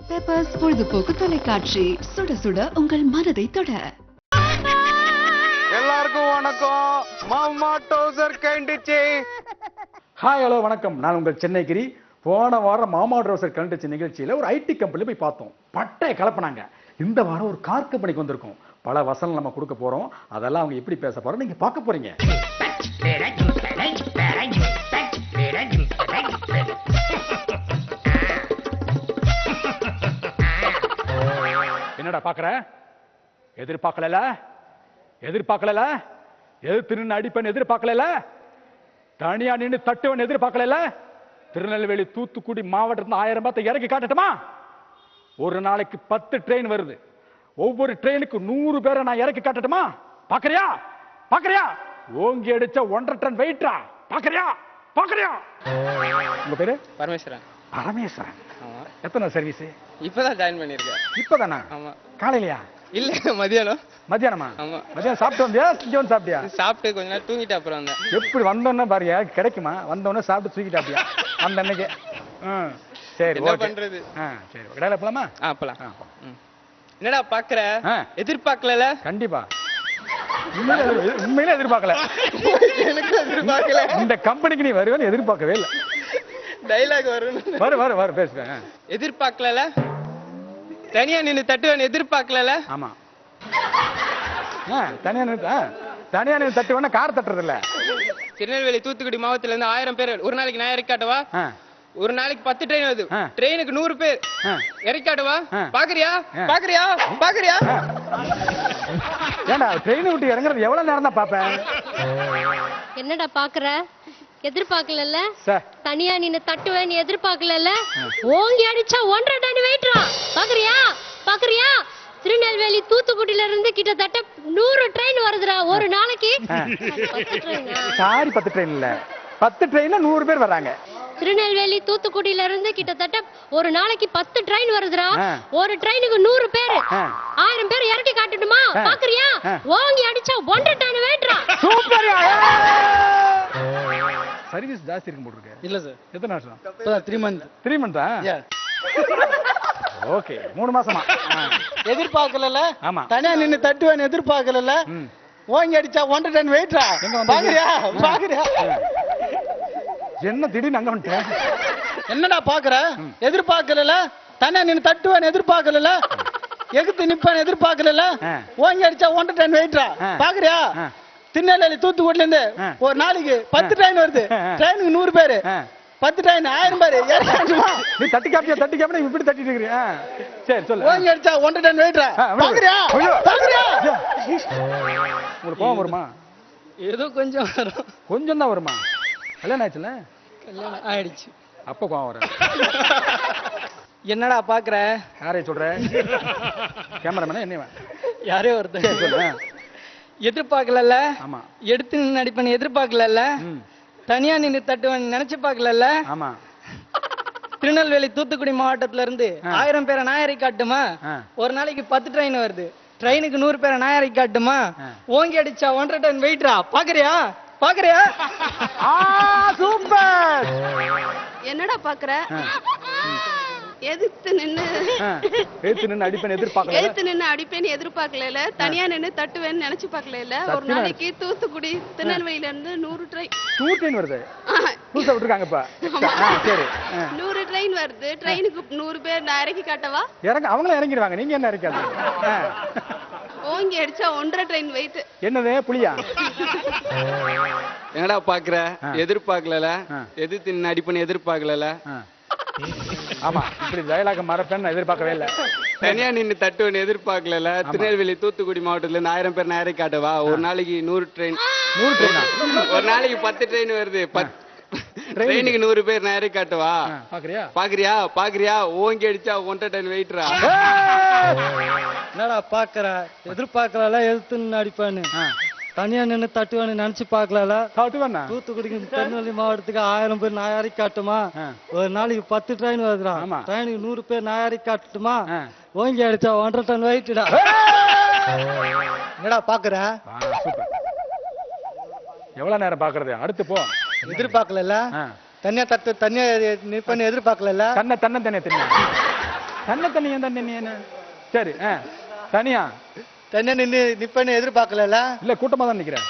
Peppers பொழுதுபோக்கு தொலைக்காட்சி, சுட சுட உங்கள் மனதை தொட. எல்லாருக்கும் வணக்கம். மாமா டவுசர் கண்டிச்சு. ஹாய், ஹலோ, வணக்கம். நான் உங்கள் சென்னைகிரி. போன வாரம் மாமா டவுசர் கண்டிச்சு நிகழ்ச்சியில ஒரு ஐடி கம்பெனில போய் பார்த்தோம். பட்டை கலப்பினாங்க. இந்த வாரம் ஒரு கார் கம்பெனிக்கு வந்திருக்கோம். பல வசனம் நம்ம கொடுக்க போறோம். அதெல்லாம் அவங்க எப்படி பேச போறோம் நீங்க பார்க்க போறீங்க. என்னடா பாக்குற? எதிர்பார்க்கல, எதிர்த்து நின்று அடிப்பேன் எதிர்பார்க்கல, தனியா நின்று தட்டுவன் எதிர்பார்க்கல. திருநெல்வேலி தூத்துக்குடி மாவட்டத்தில் 1000 பேர்த்த இறக்கி காட்டட்டுமா? ஒரு நாளைக்கு 10 ட்ரெயின் வருது. ஒவ்வொரு ட்ரெயினுக்கு 100 பேரை நான் இறக்கி காட்டட்டுமா? பாக்குறியா? ஓங்கி அடிச்ச 1.5 டன் வெயிட்டா? பாக்குறியா? உங்க பேரு? பரமேஸ்வரன். எத்தனை சர்வீஸ்? இப்பதான் ஜாயின் பண்ணிருக்கேன். இப்பதானா? ஆமா. காலையிலயா? இல்ல, மதியானமா? ஆமா. மதியானம் சாப்பிட்டு வந்தியா? இங்க வந்து சாப்பிட்டியா? சாப்பிட்டு கொஞ்ச நேரம் தூங்கிட்டு அப்புறம் வந்தேன். எப்படி வந்தோன்னா பாருங்க, கிடைக்குமா? வந்தோடனே சாப்பிட்டு தூக்கிட்டாப்பியா அந்த அன்னைக்கு? சரி, என்ன பண்றது? சரி, கடையில போலாமா? போலாம். என்னடா பாக்குற? எதிர்பார்க்கல. கண்டிப்பா, உண்மையில எதிர்பார்க்கல. எனக்கு எதிர்பார்க்கல. இந்த கம்பெனிக்கு நீ வருவேன்னு எதிர்பார்க்கவே இல்லை. டைலாக் வரும். வரு பேசுவேன். எதிர்பார்க்கல. தனியா நின்னு தட்டுவேன் எதிர்பார்க்கல. ஆமா. தனியா நின்று தட்டுவேன்னா கார் தட்டுறது இல்ல. திருநெல்வேலி தூத்துக்குடி மாவட்டத்துல இருந்து 1000 பேர் ஒரு நாளைக்கு நான் இறக்காட்டவா? ஒரு நாளைக்கு 10 ட்ரெயின் வருது. ட்ரெயினுக்கு 100 பேர் இறக்காட்டவா? பாக்குறியா? ஏண்டா ட்ரெயின் விட்டு இறங்குறது எவ்வளவு நேரம் தான் பாப்பேன். என்னடா பாக்குற? எதிர்பார்க்கல. தனியா நின்னு தட்டுவேன் எதிர்பார்க்கல. ஓங்கி அடிச்சா 1.5 டன் வெயிட்ரா. பாக்குறியா? திருநெல்வேலி தூத்துக்குடியில இருந்து கிட்டத்தட்ட 100 ட்ரெயின் வருதுடா ஒரு நாளைக்கு. 10 ட்ரெயின் இல்ல, 10 ட்ரெயின்ல 100 பேர் வர்றாங்க. திருநெல்வேலி தூத்துக்குடியில இருந்து கிட்டத்தட்ட ஒரு நாளைக்கு 10 ட்ரெயின் வருதுடா. ஒரு ட்ரெயினுக்கு 100 பேர். 1000 பேர் இறக்கி காட்டட்டுமா? பாக்குறியா? ஓங்கி அடிச்சா 1.5 டன் வெயிட்ரா. சூப்பர். சர்வீஸ் ஜாஸ்தி இருக்கும் போல இருக்கு. இல்ல சார். எத்தனை வருஷம்? 3 months. ஓகே, 3 மாசமா. எதிர்பார்க்கல. ஆமா. தனியா நின்னு தட்டுவேன் எதிர்பார்க்கல. ஓங்கி அடிச்சா 1.5 டன் வெயிட்ரா. பாக்குறியா? என்ன திடீர்னு அங்க வந்துட்டேன்? என்னடா பாக்குற? எதிர்பார்க்கல. தனியா நின்னு தட்டுவேன் எதிர்பார்க்கல. எகுத்து நிப்பேன் எதிர்பார்க்கல. ஓங்கி அடிச்சா 1.5 டன் வெயிட்ரா. பாக்குறியா? திருநெல்வேலி தூத்துக்குடில இருந்து ஒரு நாளைக்கு 10 ட்ரெயின் வருது. ட்ரெயினுக்கு 100 பேரு. 10 ட்ரெயின் 1000 பேரு. நீ தட்டி காப்பியா இப்படி தட்டிட்டு இருக்கிறியா? சரி சொல்லு. ஓங்கி அடிச்சா 1.5 டன் வெயிட்ரா. பாக்குறியா? உங்களுக்கு கோவம் வருமா? ஏதோ கொஞ்சம் வரும். கொஞ்சம் தான் வருமா? கல்யாணம் ஆயிடுச்சுல? கல்யாணம் ஆயிடுச்சு. அப்ப கோவம் வர. என்னடா பாக்குற? யாரையும் சொல்ற? கேமராமேனா என்னவன்? யாரே ஒருத்தர் சொல்லு. எதிர்பார்க்கல. ஆமா. எடுத்து நடிப்பேன் எதிர்பார்க்கல. தனியா நின்று தட்டுவேன் நினைச்சு பார்க்கல. ஆமா. திருநெல்வேலி தூத்துக்குடி மாவட்டத்துல இருந்து 1000 பேரை நான் இறக்கி காட்டுமா? ஒரு நாளைக்கு 10 ட்ரெயின் வருது. ட்ரெயினுக்கு 100 பேரை நான் இறக்கி காட்டுமா? ஓங்கி அடிச்சா 1.5 டன் வெயிட்ரா. பாக்குறியா? சூப்பர். என்னடா பாக்குற? எதிர்த்து நின்னு அடிப்பேன் எதிர்பார்க்கல. தனியா நின்னு தட்டுவேன்னு நினைச்சு பார்க்கல. ஒரு நாளைக்கு தூத்துக்குடி திருநெல்வேலியில இருந்து 100 ட்ரெயின் வருது. புதுசா விட்டுருக்காங்கப்பா. சரி, 100 ட்ரெயின் வருது. ட்ரெயினுக்கு 100 பேர் நான் இறக்கி காட்டவா? அவங்களும் இறங்கிடுவாங்க. நீங்க என்ன இறக்காது? ஓங்கி அடிச்சா 1.5 ட்ரெயின் வெயிட். என்னது புளியா? என்னடா பாக்குற? எதிர்பார்க்கல. எதிர்த்து நின்னு அடிப்பேன் எதிர்பார்க்கல. ஆமா, இப்படி டயலாக மறப்பேன்னு எதிர்பார்க்கவே இல்லை. தனியா நின்னு தட்டுவேன் எதிர்பார்க்கல. திருநெல்வேலி தூத்துக்குடி மாவட்டத்துல 1000 பேர் நான் இறக்கி காட்டவா? ஒரு நாளைக்கு 100 ட்ரெயின். ஒரு நாளைக்கு 10 ட்ரெயின் வருது. ட்ரெயினுக்கு 100 பேர் நான் இறக்கி காட்டவா? பாக்குறியா? ஓங்கி அடிச்சா 1.5 டன் வெயிட்ரா. என்னடா பாக்குற? எதிர்பார்க்கல. எதிர்த்து அடிப்பான்னு தனியா நின்று தட்டுவேன்னு நினைச்சு பாக்கல. தூத்துக்குடிக்கு திருநெல்வேலி மாவட்டத்துக்கு 1000 பேர் நான் இறக்கி காட்டுமா? ஒரு நாளைக்கு 10 ட்ரெயின் வருதுடா. ட்ரெயினுக்கு 100 பேர் நான் இறக்கி காட்டுமா? ஓங்கி அடிச்சா 1.5 டன் வெயிட்டா. என்னடா பாக்குற? எவ்வளவு நேரம் பாக்குறது? அடுத்து போ. எதிர்பார்க்கல. தனியா நிப்பன்னு எதிர்பார்க்கல. தன்னை தெரியும். தன்னை தனியா தண்ணி நீ என்ன சரி தனியா தனியா நிப்பேன்னு எதிர்பார்க்கல. இல்ல கூட்டமா தான் நிக்கிறேன்.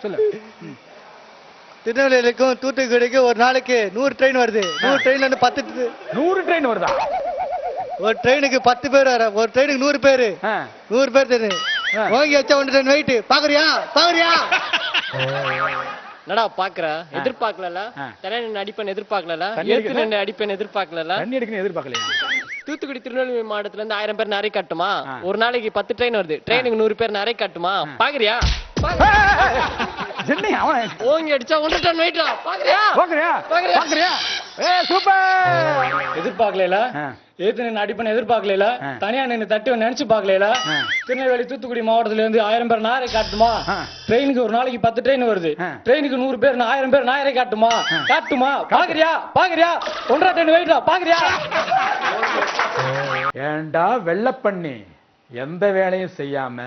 சொல்லு. திருநெல்வேலிக்கும் தூத்துக்குடிக்கும் ஒரு நாளைக்கு 100 ட்ரெயின் வருது. 100 ட்ரெயின்ல இருந்து 100 ட்ரெயின் வருதா? ஒரு ட்ரெயினுக்கு 10 பேர் வர, ஒரு ட்ரெயினுக்கு 100 பேரு. 100 பேர் தெரியும். வாங்கி வச்சா 1 டன் வெயிட். பாக்குறியா? என்னடா பாக்குற? எதிர்பார்க்கல. தனியா அடிப்பேன் எதிர்பார்க்கல. ஏத்து அடிப்பேன் எதிர்பார்க்கல. தண்ணி அடிக்கணும் எதிர்பார்க்கலையா? தூத்துக்குடி திருநெல்வேலி மாவட்டத்துல இருந்து 1000 பேர் நிறைய காட்டுமா? ஒரு நாளைக்கு 10 ட்ரெயின் வருது. ட்ரெயினுக்கு 100 பேர் நிறைய காட்டுமா? பாக்குறியா? ஓங்கி அடிச்சா 1 டன் வெயிட்ரா. பாக்குறியா? சூப்பர். எதிர்பார்க்கல. ஏத்து நின்று அடிப்பேன் எதிர்பார்க்கல. தனியா நின்று தட்டுவேன் நினைச்சு பார்க்கல. திருநெல்வேலி தூத்துக்குடி மாவட்டத்துல இருந்து 1000 பேர் நாயரை காட்டுமா? ட்ரெயினுக்கு ஒரு நாளைக்கு 10 ட்ரெயின் வருது. ட்ரெயினுக்கு 100 பேர் 1000 பேர் நாயரை காட்டுமா? பாக்குறியா? 1 டன் வெயிட்ரா. பாக்குறியா? ஏண்டா வெள்ளப்பண்ணி, எந்த வேலையும் செய்யாம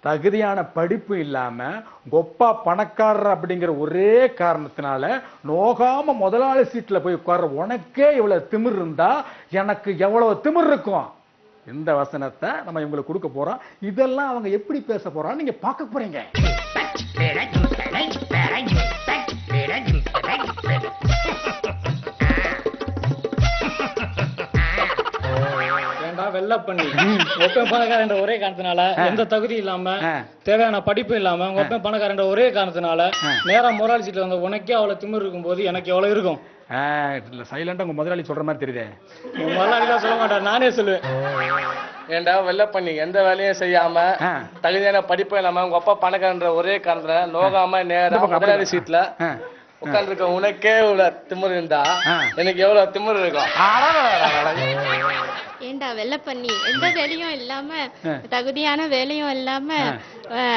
தகுதியான படிப்பு இல்லாம கொப்பா பணக்காரர் அப்படிங்கிற ஒரே காரணத்தினால நோகாம முதலாளி சீட்ல போய் உட்கார்ற உனக்கே இவ்வளவு திமிர் இருந்தா எனக்கு எவ்வளவு திமிர் இருக்கும்? இந்த வசனத்தை நம்ம இவங்களுக்கு கொடுக்க போறோம். இதெல்லாம் அவங்க எப்படி பேச போறான்னு நீங்க பார்க்க போறீங்க. வெள்ள பண்ணி பணக்காரன்ற ஒரே காரணத்தினால எந்த தகுதி இல்லாம தேவையான படிப்பு இல்லாம உங்க பணக்காரன்ற ஒரே காரணத்தினால நேரா முதலாளி சீட்ல வந்த உனக்கே அவ்வளவு திமிர் இருக்கும் போது எனக்கு எவ்வளவு இருக்கும்? சைலண்டா உங்க முதலாளி சொல்ற மாதிரி தெரியுதே. முதலாளி தான் சொல்ல மாட்டார், நானே சொல்லுவேன். ஏண்டா வெள்ள பண்ணி எந்த வேலையும் செய்யாம தகுதியான படிப்பு இல்லாம உங்க அப்பா பணக்காரன்ற ஒரே காரணத்துல நோகாம நேரா முதலாளி சீட்ல உட்கார்ந்து இருக்க உனக்கே இவ்வளவு திமிர் இருந்தா எனக்கு எவ்வளவு திமிர் இருக்கும்? ஏண்டா வெள்ள பண்ணி எந்த வேலையும் இல்லாம தகுதியான வேலையும் இல்லாம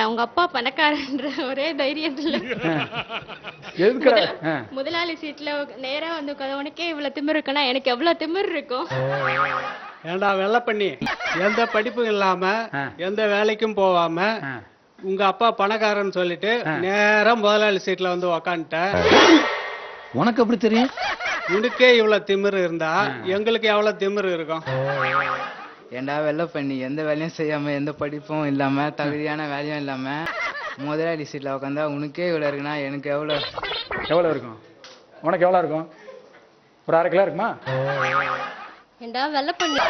உங்க அப்பா பணக்காரன்ற ஒரே தைரியத்துல முதலாளி சீட்ல நேரா வந்து உனக்கே இவ்வளவு திமிர் இருக்குன்னா எனக்கு எவ்வளவு திமிர் இருக்கும்? ஏண்டா வெள்ள பண்ணி எந்த படிப்பும் இல்லாம எந்த வேலைக்கும் போகாம உங்க அப்பா பணக்காரன்னு சொல்லிட்டு நேரா முதலாளி சீட்ல வந்து உக்காந்துட்ட. உனக்கு எப்படி தெரியும்? உனக்கே இவ்வளவு திமிரு இருந்தா எங்களுக்கு எவ்வளவு திமிரு இருக்கும்? ஏண்டா வெள்ள பண்ணி எந்த வேலையும் செய்யாம எந்த படிப்பும் இல்லாம தகுதியான வேலையும் இல்லாம முதலாளி சீட்ல உட்காந்தா உனக்கே இவ்வளவு இருக்குன்னா எனக்கு எவ்வளவு இருக்கும்? உனக்கு எவ்வளவு இருக்கும்? ஒரு 1/2 கிலோ இருக்குமா? ஏண்டா வெள்ள பண்ணி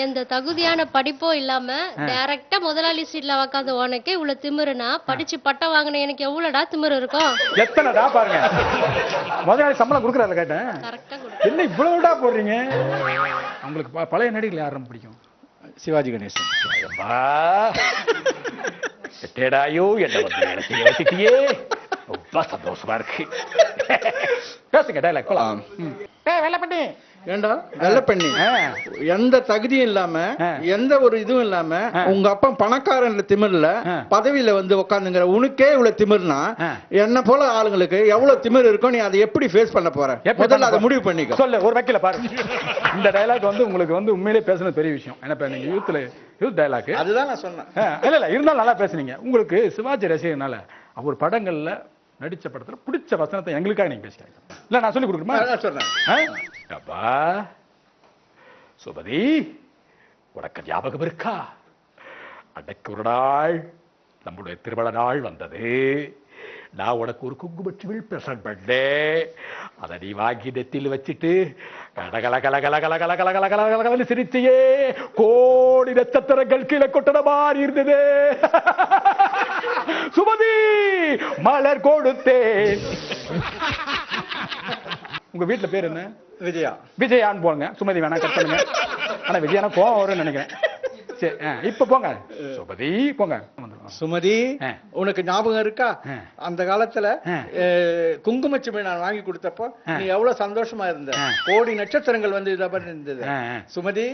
எந்த தகுதியான படிப்போ இல்லாம டைரக்டா முதலாளி சீட்ல உட்காந்து உனக்கே இவ்வளவு திமிருனா படிச்சு பட்டம் வாங்கின எனக்கு எவ்வளவுடா திமிரு இருக்கும்? எத்தனைடா பாருங்க. முதலாளி சம்பளம் கொடுக்குறாரு கேட்டேன். என்ன இவ்வளவுடா போடுறீங்க? உங்களுக்கு பழைய நடிகர்கள் யாரும் பிடிக்கும்? சிவாஜி கணேசன். கேடாயோ என்ன யோசிக்கியே ரொம்ப சந்தோஷமா இருக்கு. பேசுங்க டைலாக் போலாம். வெள்ள பண்ணி ஏண்டா வெள்ள பண்ணி எந்த தகுதியும் இல்லாம எந்த ஒரு இதுவும் இல்லாம உங்க அப்பா பணக்காரன் திமிர்ல பதவியில வந்து உட்காந்துங்கிற உனக்கே இவ்வளவு திமிர்னா என்ன போல ஆளுங்களுக்கு எவ்வளவு திமிர் இருக்கும்? நீ அதை எப்படி ஃபேஸ் பண்ண போற? முதல்ல அதை முடிவு பண்ணிக்க. சொல்ல ஒரு வக்கீல பாருங்க. இந்த டயலாக் வந்து உங்களுக்கு வந்து உண்மையிலேயே பேசுறது பெரிய விஷயம். ஏன்னா நீங்க யூத் டயலாக் அதுதான் நான் சொன்னேன். இல்ல இருந்தாலும் நல்லா பேசுனீங்க. உங்களுக்கு சிவாஜி ரசிகனால அவர் படங்கள்ல நடிச்ச படத்துல பிடிச்ச வசனத்தை எங்களுக்காக நீங்க பேசுறீங்க. இல்ல நான் சொல்லி கொடுக்குறேன். சொல்றேன். அப்பா சுபதி, உனக்கு ஞாபகம் இருக்கா? அன்னைக்கு ஒரு நாள் நம்முடைய திருமண நாள் வந்தது. நான் உனக்கு ஒரு குங்குமச்சிவில் பிரசன்ட் பண்ணேன். அதை நீ வாங்கி நெத்தியில் வச்சுட்டு கலகல கலகல கலகல கலகல கலகலன்னு சிரிச்சியே கோடி நட்சத்திரங்கள் கீழே கொட்டட மாதிரி இருந்தது. சுமதி மலர் கொடுத்தேன். உங்க வீட்டுல பேர் என்ன? விஜயா. விஜயான்னு போங்க. சுமதி வேணா கட் பண்ணுங்க. ஆனா விஜயானா கோவம் வரும்னு நினைக்கிறேன். சரி இப்ப போங்க. சுமதி போங்க. சுமதி, உனக்கு ஞாபகம் இருக்கா அந்த காலத்துல குங்குமச்சிமை நான் வாங்கி கொடுத்தப்போ நீ எவ்வளவு சந்தோஷமா இருந்த? கோடி நட்சத்திரங்கள் வந்து இத மாதிரி இருந்தது. சுமதி.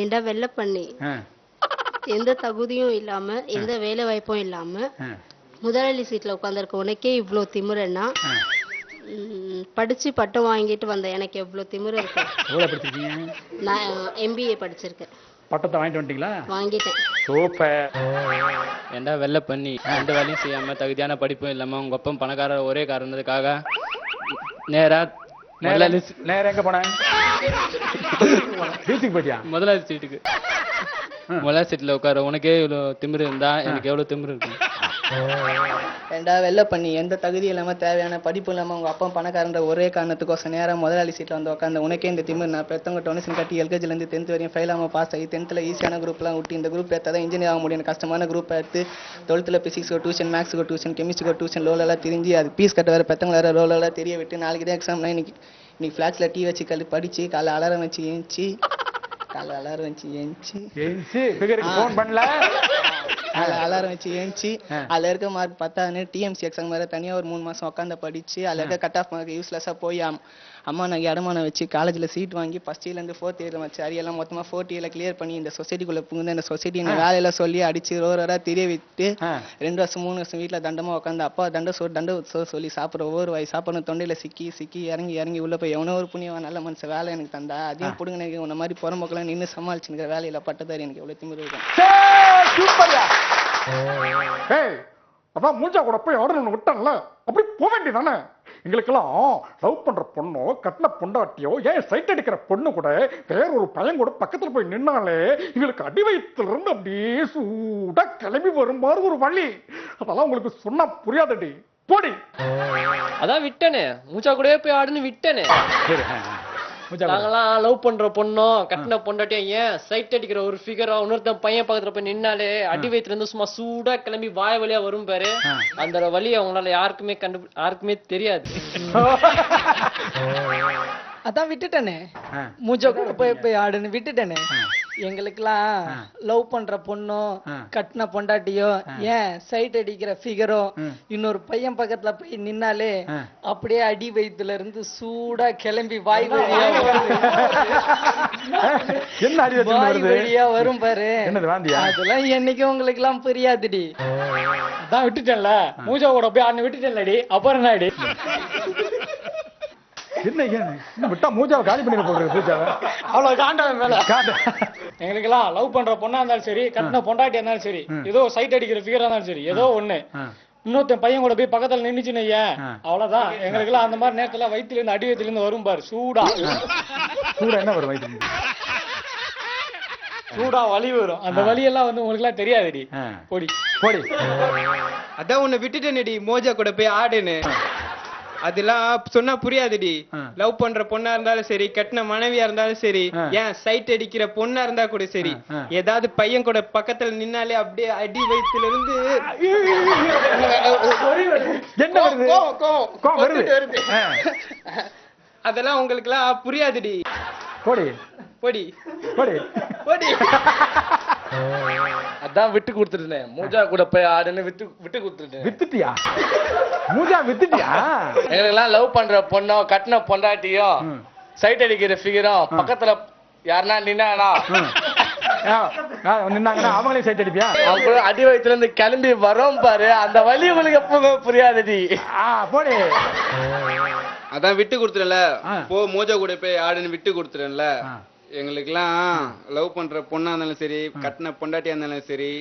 ஏண்டா வெள்ள பண்ணி எந்த தகுதியும் இல்லாம எந்த வேலை வாய்ப்பும் இல்லாம முதலாளி சீட்ல உட்காந்துருக்க உனக்கே இவ்வளவு திமிருன்னா படிச்சு பட்டம் வாங்கிட்டு வந்த எனக்கு எவ்வளவு திமிரு இருக்கு? எவ்வளவு படிச்சிருக்கீங்க? நான் MBA படிச்சிருக்கேன். பட்டத்தை வாங்கிட்டு வந்துட்டீங்களா? வாங்கிட்டேன். சூப்பர். ஏண்டா வெள்ள பண்ணி எந்த வேலையும் செய்யாம தகுதியான படிப்பும் இல்லாம உங்க அப்பா பணக்காரர் ஒரே காரணத்துக்காக நேரா முதலாளி நேரம் எங்க போனேன் பீச்சுக்கு போயிட்டியா முதலாளி சீட்டுக்கு முதலாளி சீட்ல உட்கார உனக்கே இவ்வளவு திமிரு இருந்தா எனக்கு எவ்வளவு திமிரு இருக்கும். ஏண்டா வெள்ளை பண்ணி எந்த தகுதி இல்லாம தேவையான படிப்பு இல்லாம உங்க அப்பா பணக்காரன்ற ஒரே காரணத்துக்கோசம் நேரம் முதலாளி சீட்ல வந்து உட்காந்து உனக்கே இந்த திமிர். நான் பெத்தவங்க டொனேஷன் கட்டி எல்கேஜில இருந்து 10th வரையும் ஃபெயில் ஆகாம பாஸ் ஆகி 10th ஈஸியான குரூப்லாம் விட்டு இந்த குரூப் எடுத்தாதான் இன்ஜினியர் ஆக முடியும். கஷ்டமான குரூப் எடுத்து 12th பிசிக்ஸ்க்கு டியூஷன், மேக்ஸுக்கு டியூஷன், கெமிஸ்ட்ரிக்கு டியூஷன், லோலெல்லாம் தெரிஞ்சு அது பீஸ் கட்ட வேற பெத்தவங்க வேற லோலெல்லாம் தெரிய விட்டு நாளைக்கு தான் எக்ஸாம்னா இன்னைக்கு ஃபிளாக்ஸ்ல டீ வச்சு படிச்சு காலை அலாரம் வச்சு ஏஞ்சி அலாரம் வச்சு ஏஞ்சி அதுல இருக்க மார்க் பத்தாதுன்னு டிஎம்சி எக்ஸாம் வேற தனியா ஒரு 3 மாசம் உட்காந்து படிச்சு அதுல இருக்க கட் ஆஃப் மார்க் யூஸ்லெஸ்ஸா போய் அம்மா நான் இடமானம் வச்சு காலேஜ்ல சீட் வாங்கி ஃபர்ஸ்ட் இயர்ல இருந்து 4th இயர்ல வச்சு அரியெல்லாம் மொத்தமா 4th இயர்ல கிளியர் பண்ணி இந்த சொசைட்டிக்குள்ள புகுந்து இந்த சொசைட்டி வேலையெல்லாம் சொல்லி அடிச்சு ரோரா தெரிய விட்டு 2 வருஷம் 3 வருஷம் வீட்டுல தண்டமா உட்காந்து அப்பா தண்டை சொல்லி சாப்பிட்ற ஒவ்வொரு வாய் சாப்பிடணும் தொண்டையில சிக்கி இறங்கி உள்ள போய் எவனோ ஒரு புண்ணியவன் நல்ல மனுஷன் வேலை எனக்கு தந்தா அதையும் பிடுங்க உன்ன மாதிரி புறம்போக்கெல்லாம் நின்று சமாளிச்சுக்கிற வேலையில பட்டதாரி எனக்கு எவ்வளவு திமிரு இருக்கும். அதான் மூஞ்சா கூட போய் ஆர்டர் விட்டான்ல அப்படி போக வேண்டியதானே. எங்களுக்கெல்லாம் லவ் பண்ற பொண்ணோ கட்டின பொண்டாட்டியோ ஏன் சைட் அடிக்கிற பொண்ணு கூட வேற ஒரு பையன் கூட பக்கத்துல போய் நின்னாலே எங்களுக்கு அடி வயிற்றுல இருந்து அப்படியே சூடா கிளம்பி வருமாறு ஒரு வழி. அதெல்லாம் உங்களுக்கு சொன்னா புரியாதடி போடி. அதான் விட்டனே மூச்சா கூடவே போய் ஆடுன்னு விட்டனே. நாங்கெல்லாம் லவ் பண்ற பொண்ணோ கட்டின பொண்டாட்டியும் ஏன் சைட் அடிக்கிற ஒரு ஃபிகரா இன்னொருத்தன் பையன் பக்கத்துல போய் நின்னாலே அடி வயிற்றுல இருந்து சும்மா சூடா கிளம்பி வாய வழியா வரும் பாரு. அந்த வழியை அவங்களால யாருக்குமே தெரியாது. அதான் விட்டுட்டேனே மூஞ்ச கூட போய் ஆடுன்னு விட்டுட்டேனே. எங்களுக்கெல்லாம் லவ் பண்ற பொண்ணோ கட்டின பொண்டாட்டியோ ஏன் சைட் அடிக்கிற ஃபிகரோ இன்னொரு பையன் பக்கத்துல போய் நின்னாலே அப்படியே அடி வயிற்றுல இருந்து சூடா கிளம்பி வாய் வழியா வரும் பாரு. அதெல்லாம் என்னைக்கும் உங்களுக்கு எல்லாம் புரியாதுடி. அதான் விட்டுட்டேன்ல மூஞ்சா கூட போய் ஆடுன்னு விட்டுட்டேன்லடி அப்புறம் என்னடி என்ன விட்டா மூஞ்சாவை காலி பண்ணிட போடுறது பூஜாவை அவ்வளவு காண்டாவே மேல எங்களுக்கெல்லாம் லவ் பண்ற பொண்ணா இருந்தாலும் சரி கட்டின பொண்டாட்டியா இருந்தாலும் சரி ஏதோ சைட் அடிக்கிற ஃபிகரா இருந்தாலும் சரி ஏதோ ஒண்ணு இன்னொருத்தன் பையன் கூட போய் பக்கத்துல நின்னுச்சுன்னு அவ்வளவுதான். எங்களுக்கு எல்லாம் அந்த மாதிரி நேரத்துல வயிற்றுல இருந்து அடி வயிற்றுல இருந்து வரும் பாரு சூடா என்ன வரும் வயிற்று சூடா வலி வரும். அந்த வலியெல்லாம் வந்து உங்களுக்கு எல்லாம் தெரியாதுடி போடி. அதான் உன்னை விட்டுட்டேனடி மோஜா கூட போய் ஆடுன்னு. அதெல்லாம் சொன்னா புரியாதுடி. லவ் பண்ற பொண்ணா இருந்தாலும் சரி கட்டின மனைவியா இருந்தாலும் சரி ஏன் சைட் அடிக்கிற பொண்ணா இருந்தா கூட சரி ஏதாவது பையன் கூட பக்கத்துல நின்னாலே அப்படியே அடி வயிற்றுல இருந்து அதெல்லாம் உங்களுக்கு எல்லாம் புரியாதுடி. அதான் விட்டு கொடுத்துட்டேன் மூஜா கூட போய் ஆடுன்னு விட்டு கொடுத்துட்டேன். வித்துட்டியா மூஜா வித்துட்டியா? எங்களுக்கெல்லாம் லவ் பண்ற பொண்ணோ கட்டின பொண்டாட்டியும் சைட் அடிக்கிற ஃபிகரும் பக்கத்துல யாருன்னா நின்னாங்கன்னா அவங்களே சைட் அடிப்பியா? அவங்க அடி வயிற்றுல இருந்து கிளம்பி வரோம் பாரு அந்த வலி உங்களுக்கு எப்பவுமே புரியாதுடி. போடி. அதான் விட்டு கொடுத்துறேன்ல போ மோஜா கூட போய் ஆடுன்னு விட்டு கொடுத்துறேன்ல. எங்களுக்கெல்லாம் லவ் பண்ற பொண்ணா இருந்தாலும் சரி கட்டின பொண்டாட்டியா இருந்தாலும் சரி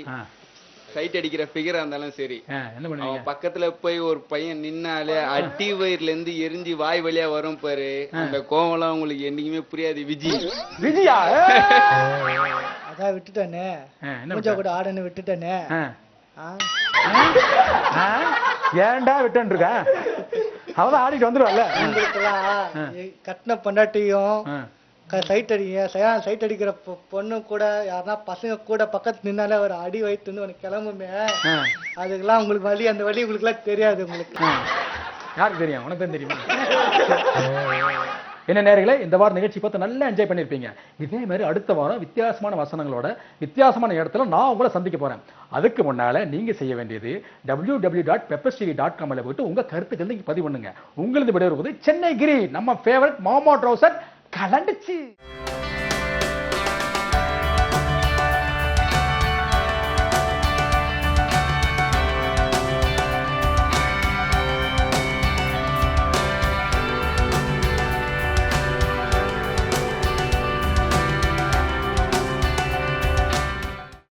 சைட் அடிக்கிற ஃபிகரா இருந்தாலும் சரி அவன் பக்கத்துல போய் ஒரு பையன் நின்னாலே அடி வயிறுல இருந்து எரிஞ்சு வாய் வழியா வரும் பாரு அந்த கோவம்லாம் உங்களுக்கு என்னைக்குமே புரியாது விஜயா. அதான் விட்டுட்டேனே மூஞ்சா கூட ஆடுன்னு விட்டுட்டேனே. ஏன்டா விட்டு இருக்க அவதான் ஆடிட்டு வந்துருவாள். கட்டின பொண்டாட்டியும் சைட் அடிக்கிற பொண்ணு கூட யாருன்னா பசங்க கூட பக்கத்து நின்னாலே ஒரு அடி வயிற்று வந்து உனக்கு கிளம்புமே அதுக்கெல்லாம் உங்களுக்கு வலி அந்த வலி உங்களுக்கு எல்லாம் தெரியாது. உங்களுக்கு யாருக்கு தெரியும்? உனக்கு தான் தெரியுமா? என்ன நேரங்களே இந்த வாரம் நிகழ்ச்சி பார்த்து நல்லா என்ஜாய் பண்ணிருப்பீங்க. இதே மாதிரி அடுத்த வாரம் வித்தியாசமான வசனங்களோட வித்தியாசமான இடத்துல நான் உங்களை சந்திக்க போறேன். அதுக்கு முன்னால நீங்க செய்ய வேண்டியது www.pepperstv.com போயிட்டு உங்க கருத்துக்களை பதிவு பண்ணுங்க. உங்களுக்கு விட வருவது சென்னை கிரி நம்ம ஃபேவரட் மாமா ட்ரௌசர் கலண்டுச்சு.